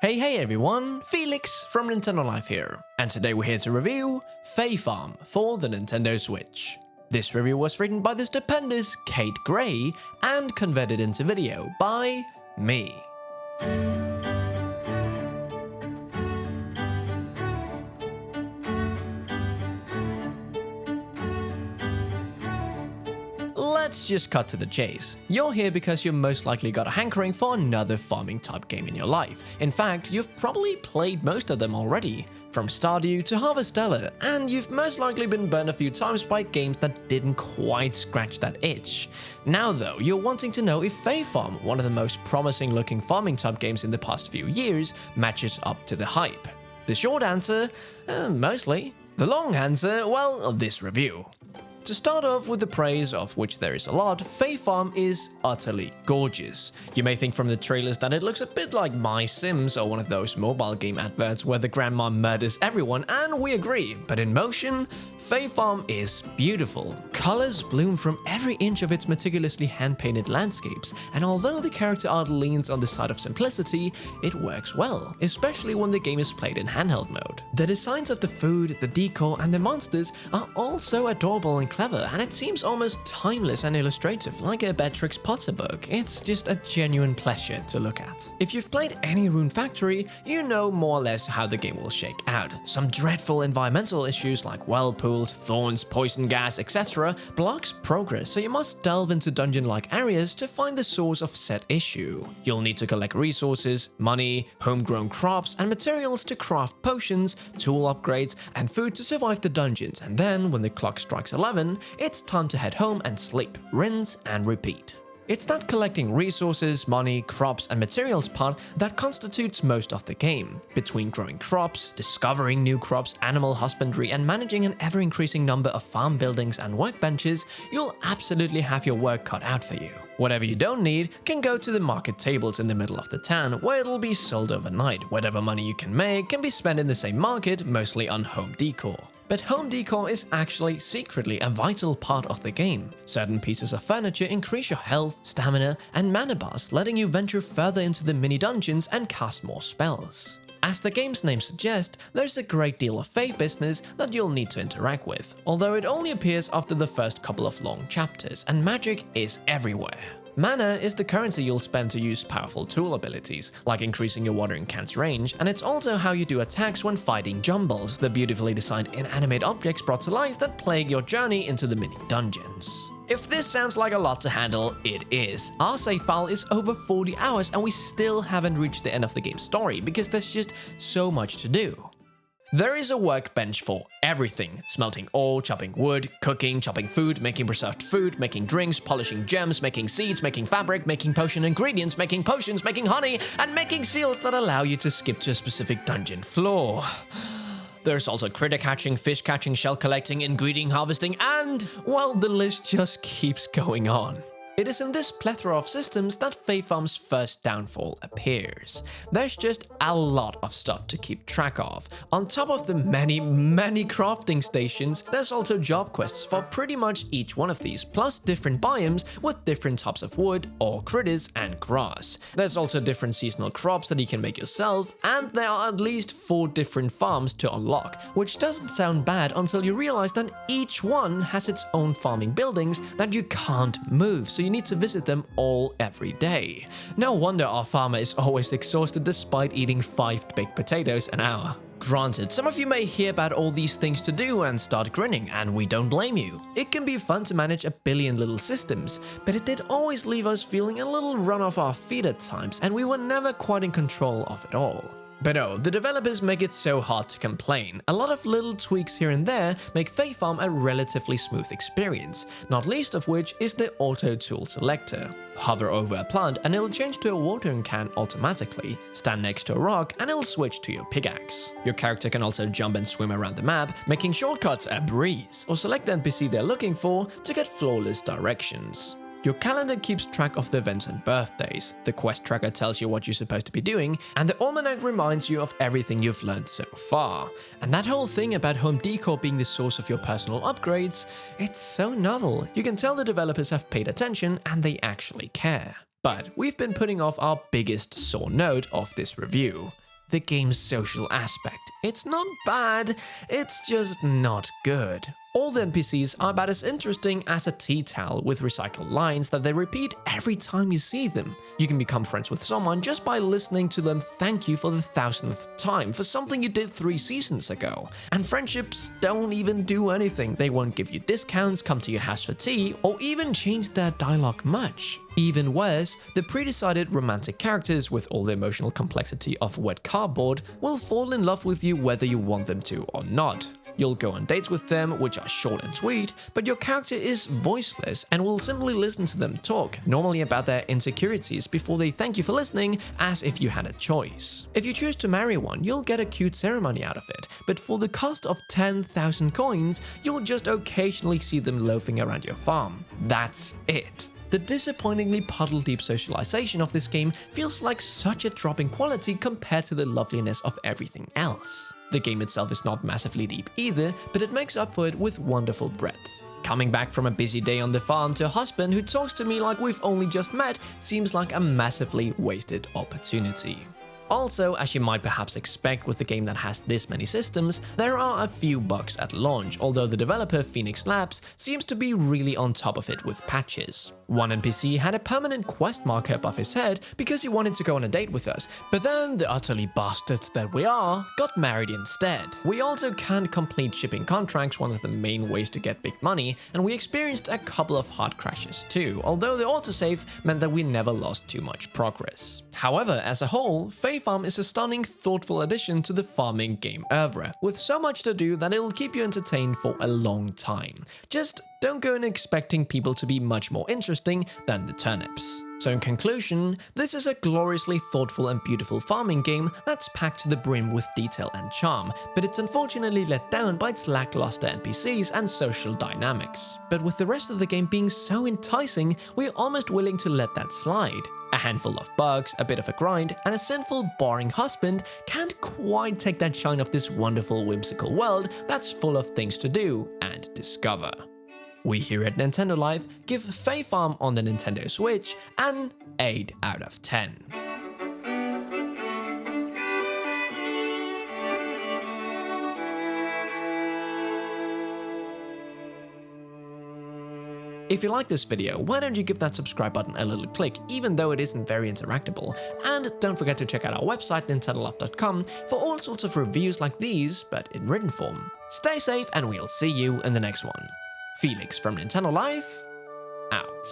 Hey everyone, Felix from Nintendo Life here, and today we're here to review Fae Farm for the Nintendo Switch. This review was written by the stupendous Kate Gray and converted into video by me. Let's just cut to the chase. You're here because you most likely got a hankering for another farming type game in your life. In fact, you've probably played most of them already, from Stardew to Harvestella, and you've most likely been burned a few times by games that didn't quite scratch that itch. Now though, you're wanting to know if Fae Farm, one of the most promising looking farming type games in the past few years, matches up to the hype. The short answer, mostly. The long answer, well, this review. To start off with the praise, of which there is a lot, Fae Farm is utterly gorgeous. You may think from the trailers that it looks a bit like My Sims or one of those mobile game adverts where the grandma murders everyone, and we agree, but in motion, Fae Farm is beautiful. Colors bloom from every inch of its meticulously hand-painted landscapes, and although the character art leans on the side of simplicity, it works well, especially when the game is played in handheld mode. The designs of the food, the decor, and the monsters are also adorable and clever, and it seems almost timeless and illustrative, like a Beatrix Potter book. It's just a genuine pleasure to look at. If you've played any Rune Factory, you know more or less how the game will shake out. Some dreadful environmental issues like whirlpools, thorns, poison gas, etc. blocks progress, so you must delve into dungeon-like areas to find the source of said issue. You'll need to collect resources, money, homegrown crops, and materials to craft potions, tool upgrades, and food to survive the dungeons, and then when the clock strikes 11, it's time to head home and sleep, rinse and repeat. It's that collecting resources, money, crops, and materials part that constitutes most of the game. Between growing crops, discovering new crops, animal husbandry, and managing an ever-increasing number of farm buildings and workbenches, you'll absolutely have your work cut out for you. Whatever you don't need can go to the market tables in the middle of the town, where it'll be sold overnight. Whatever money you can make can be spent in the same market, mostly on home decor. But home decor is actually secretly a vital part of the game. Certain pieces of furniture increase your health, stamina, and mana bars, letting you venture further into the mini dungeons and cast more spells. As the game's name suggests, there's a great deal of Fae business that you'll need to interact with, although it only appears after the first couple of long chapters, and magic is everywhere. Mana is the currency you'll spend to use powerful tool abilities, like increasing your watering can's range, and it's also how you do attacks when fighting jumbles, the beautifully designed inanimate objects brought to life that plague your journey into the mini dungeons. If this sounds like a lot to handle, it is. Our save file is over 40 hours and we still haven't reached the end of the game's story because there's just so much to do. There is a workbench for everything: smelting ore, chopping wood, cooking, chopping food, making preserved food, making drinks, polishing gems, making seeds, making fabric, making potion ingredients, making potions, making honey, and making seals that allow you to skip to a specific dungeon floor. There's also critter catching, fish catching, shell collecting, ingredient harvesting, and, well, the list just keeps going on. It is in this plethora of systems that Fae Farm's first downfall appears. There's just a lot of stuff to keep track of. On top of the many crafting stations, there's also job quests for pretty much each one of these, plus different biomes with different types of wood, or critters, and grass. There's also different seasonal crops that you can make yourself, and there are at least 4 different farms to unlock, which doesn't sound bad until you realize that each one has its own farming buildings that you can't move, so you need to visit them all every day. No wonder our farmer is always exhausted despite eating 5 baked potatoes an hour. Granted, some of you may hear about all these things to do and start grinning, and we don't blame you. It can be fun to manage a billion little systems, but it did always leave us feeling a little run off our feet at times, and we were never quite in control of it all. But oh, the developers make it so hard to complain. A lot of little tweaks here and there make Fae Farm a relatively smooth experience, not least of which is the auto tool selector. Hover over a plant and it'll change to a watering can automatically. Stand next to a rock and it'll switch to your pickaxe. Your character can also jump and swim around the map, making shortcuts a breeze, or select the NPC they're looking for to get flawless directions. Your calendar keeps track of the events and birthdays, the quest tracker tells you what you're supposed to be doing, and the almanac reminds you of everything you've learned so far. And that whole thing about home decor being the source of your personal upgrades, it's so novel. You can tell the developers have paid attention and they actually care. But we've been putting off our biggest sore note of this review: The game's social aspect. It's not bad, it's just not good. All the NPCs are about as interesting as a tea towel with recycled lines that they repeat every time you see them. You can become friends with someone just by listening to them thank you for the 1000th time for something you did 3 seasons ago. And friendships don't even do anything. They won't give you discounts, come to your house for tea, or even change their dialogue much. Even worse, the pre-decided romantic characters with all the emotional complexity of wet cardboard will fall in love with you whether you want them to or not. You'll go on dates with them, which are short and sweet, but your character is voiceless and will simply listen to them talk, normally about their insecurities, before they thank you for listening, as if you had a choice. If you choose to marry one, you'll get a cute ceremony out of it, but for the cost of 10,000 coins, you'll just occasionally see them loafing around your farm. That's it. The disappointingly puddle-deep socialization of this game feels like such a drop in quality compared to the loveliness of everything else. The game itself is not massively deep either, but it makes up for it with wonderful breadth. Coming back from a busy day on the farm to a husband who talks to me like we've only just met seems like a massively wasted opportunity. Also, as you might perhaps expect with a game that has this many systems, there are a few bugs at launch, although the developer Phoenix Labs seems to be really on top of it with patches. One NPC had a permanent quest marker above his head because he wanted to go on a date with us, but then the utterly bastards that we are got married instead. We also can't complete shipping contracts, one of the main ways to get big money, and we experienced a couple of hard crashes too, although the autosave meant that we never lost too much progress. However, as a whole, Fae Farm is a stunning, thoughtful addition to the farming game oeuvre, with so much to do that it'll keep you entertained for a long time. Just don't go in expecting people to be much more interesting than the turnips. So in conclusion, this is a gloriously thoughtful and beautiful farming game that's packed to the brim with detail and charm, but it's unfortunately let down by its lackluster NPCs and social dynamics. But with the rest of the game being so enticing, we're almost willing to let that slide. A handful of bugs, a bit of a grind, and a sinful, boring husband can't quite take that shine of this wonderful, whimsical world that's full of things to do and discover. We here at Nintendo Life give Fae Farm on the Nintendo Switch an 8 out of 10. If you like this video, why don't you give that subscribe button a little click, even though it isn't very interactable, and don't forget to check out our website nintendolife.com for all sorts of reviews like these, but in written form. Stay safe and we'll see you in the next one. Felix from Nintendo Life, out.